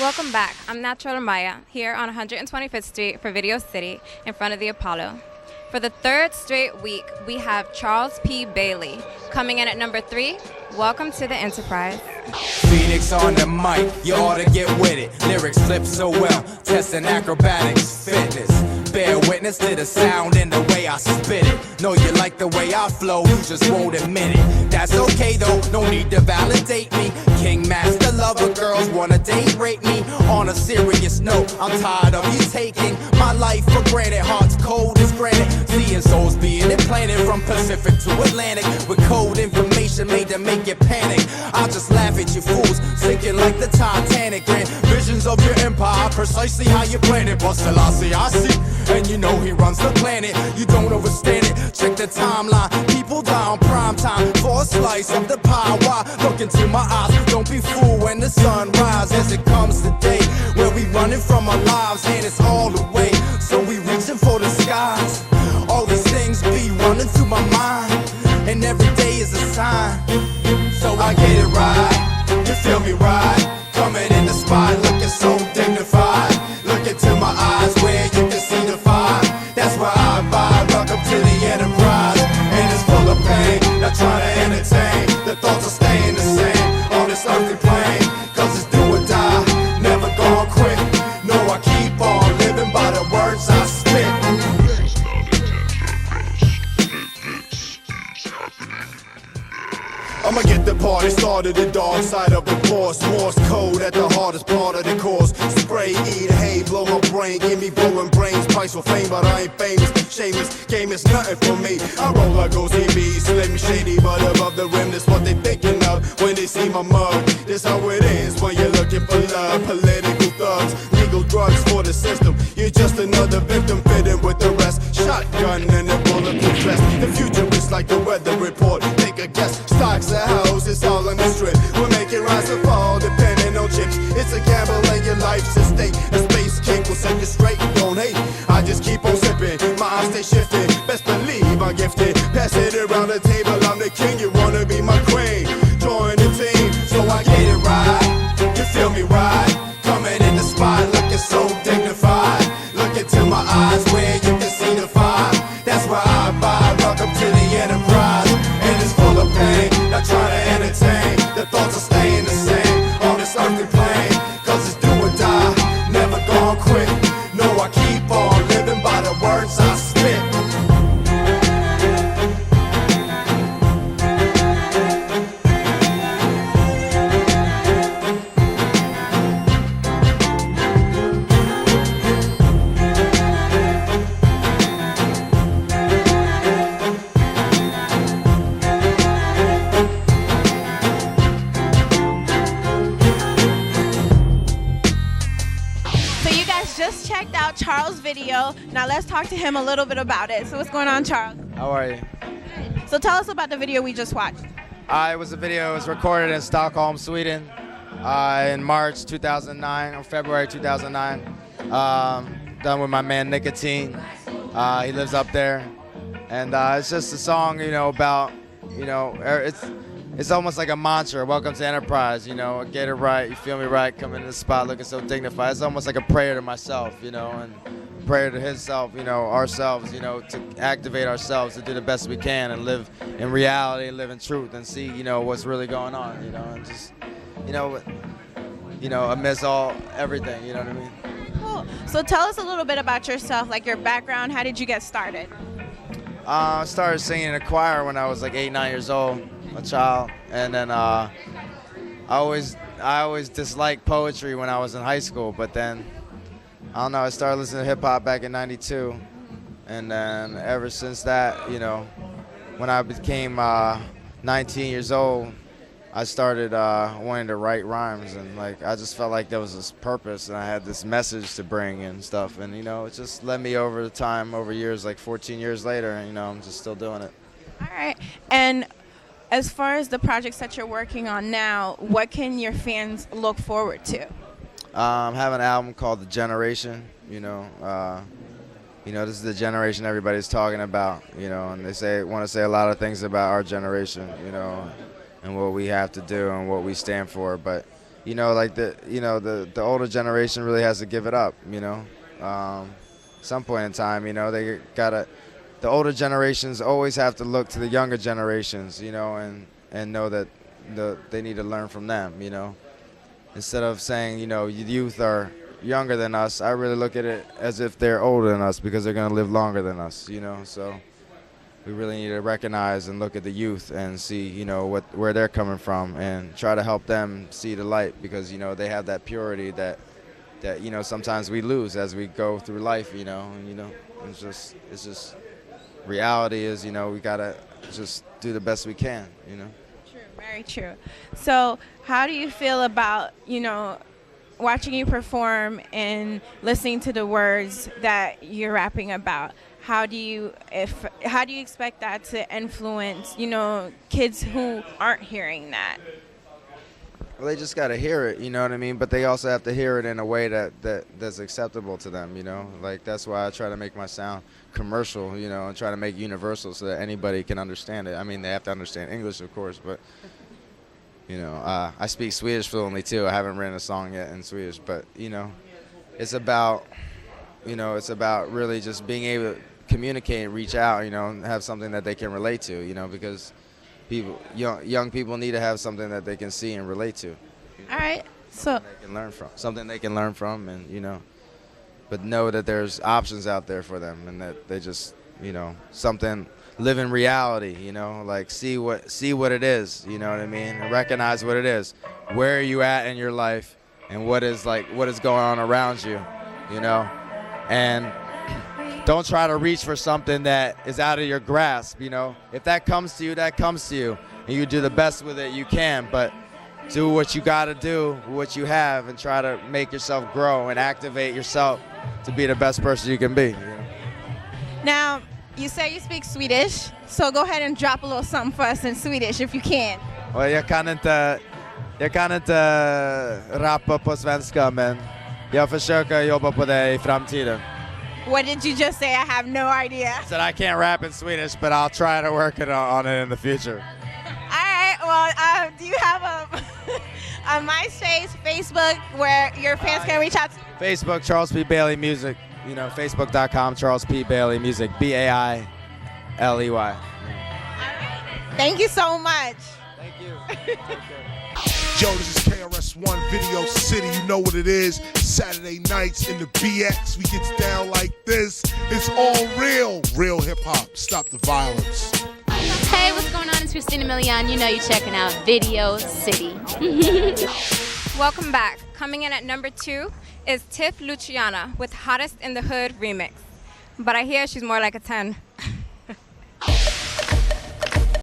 Welcome back. I'm Natural Maya here on 125th Street for Videocity in front of the Apollo. For the third straight week, we have Charles P. Bailey coming in at number 3. Welcome to the Enterprise. Phoenix on the mic, you ought to get with it. Lyrics flip so well, testing acrobatics, fitness. Bear witness to the sound and the way I spit it. Know you like the way I flow, you just won't admit it. That's okay though, no need to validate me. King master lover, girls wanna date rape me. On a serious note, I'm tired of you taking my life for granted. Hearts cold as granite, seeing souls being implanted from Pacific to Atlantic. With code information made to make you panic. I'll just laugh at you fools, sinking like the Titanic. Grand visions of your empire, precisely how you plan it. But still I see, and you know he runs the planet. You don't understand it, check the timeline. People die on prime time for a slice of the pie. Why? Look into my eyes, don't be fooled when the sun rises. As it comes the day where we running from our lives and it's all the way, so we reaching for the skies. All these things be running through my mind, and every day is a sign. So I get it right, you feel me right? Coming in the spot looking so dignified. Look into my eyes where you can see the fire. That's why I vibe. Welcome to the Enterprise, and it's full of pain. Not trying to entertain, the thoughts are staying the same on this earthly plane. Cause it's do or die, never gonna quit. No, I keep on living by the words I spit. I'ma get the party started, the dark side of the force. Morse code at the hardest part of the course. Spray, eat, hay, blow my brain. Give me blowing brains, price for fame, but I ain't famous. Shameless, game is nothing for me. I roll like OCB, slim shady, but above the rim. That's what they thinking of when they see my mug. This how it is when you're looking for love. Political thugs, legal drugs for the system. You're just another victim fitting with the rest. Shotgun and a bulletproof vest. The future is like the weather report. Take a guess, stocks and houses all on the strip. We'll make it rise or fall depending on chips. It's a gamble and your life's at stake. A space cake will set you straight, don't hate. I just keep on sipping, my eyes stay shifting. Best believe I'm gifted. Pass it around the table, I'm the king. You wanna be my queen? Join the team, so I get it right. You feel me right? Coming in the spot, looking so dignified. Look into my eyes where you can see the fire. That's why I vibe. Welcome to the Enterprise, and it's full of pain. Not trying to entertain, the thoughts are staying the same on this earthly plane. Cause it's do or die, never gonna quit. No, I keep on living by the words I spit. Just checked out Charles' video. Now let's talk to him a little bit about it. So what's going on, Charles? How are you? So tell us about the video we just watched. It was a video. It was recorded in Stockholm, Sweden, in March 2009 or February 2009. Done with my man Nicotine. He lives up there, and it's just a song, about, it's almost like a mantra. Welcome to Enterprise. Get it right. You feel me right? Come in the spot looking so dignified. It's almost like a prayer to myself, and a prayer to his self, ourselves, to activate ourselves, to do the best we can and live in reality and live in truth and see, what's really going on, and just, amidst everything, you know what I mean? Cool. So tell us a little bit about yourself, like your background. How did you get started? I started singing in a choir when I was like 8, 9 years old. A child, and then I always disliked poetry when I was in high school, but then I don't know, I started listening to hip hop back in '92, and then ever since that, when I became 19 years old, I started wanting to write rhymes, and I just felt like there was this purpose and I had this message to bring and stuff, and it just led me over the time, over years, like 14 years later, and I'm just still doing it. All right. And as far as the projects that you're working on now, what can your fans look forward to? I have an album called The Generation. This is the generation everybody's talking about. And they want to say a lot of things about our generation. And what we have to do and what we stand for. But like the older generation really has to give it up, some point in time, they gotta, the older generations always have to look to the younger generations, and know that they need to learn from them, instead of saying, youth are younger than us. I really look at it as if they're older than us because they're going to live longer than us, so we really need to recognize and look at the youth and see, where they're coming from and try to help them see the light because, they have that purity that sometimes we lose as we go through life, and, it's just reality is, we got to just do the best we can, True, very true. So how do you feel about, watching you perform and listening to the words that you're rapping about? How do you expect that to influence, kids who aren't hearing that? Well, they just got to hear it, you know what I mean? But they also have to hear it in a way that's acceptable to them, Like, that's why I try to make my sound commercial, and try to make universal so that anybody can understand it. I mean, they have to understand English, of course, but, I speak Swedish fluently, too. I haven't written a song yet in Swedish, but, it's about really just being able to communicate and reach out, and have something that they can relate to, because young people need to have something that they can see and relate to. All right. So something they can learn from, and but know that there's options out there for them, and that they just live in reality, like see what it is, you know what I mean, and recognize what it is. Where are you at in your life, and what is going on around you, and don't try to reach for something that is out of your grasp, If that comes to you, that comes to you, and you do the best with it you can, but do what you got to do, what you have, and try to make yourself grow and activate yourself to be the best person you can be. Now, you say you speak Swedish, so go ahead and drop a little something for us in Swedish if you can. Well, jag kan inte rappa på svenska, men jag försöker jobba på det i framtiden. What did you just say? I have no idea. I said I can't rap in Swedish, but I'll try to work on it in the future. All right. Well, do you have a MySpace, Facebook, where your fans can reach out to you? Facebook, Charles P. Bailey Music. Facebook.com, Charles P. Bailey Music. Bailey. All right. Thank you so much. Thank you. Yo, this is KRS-One Video City. You know what it is. Saturday nights in the BX. We get down like this. It's all real. Real hip-hop. Stop the violence. Hey, what's going on? It's Christina Milian. You know you're checking out Video City. Welcome back. Coming in at number 2 is Tiff Luciana with Hottest in the Hood remix. But I hear she's more like a 10.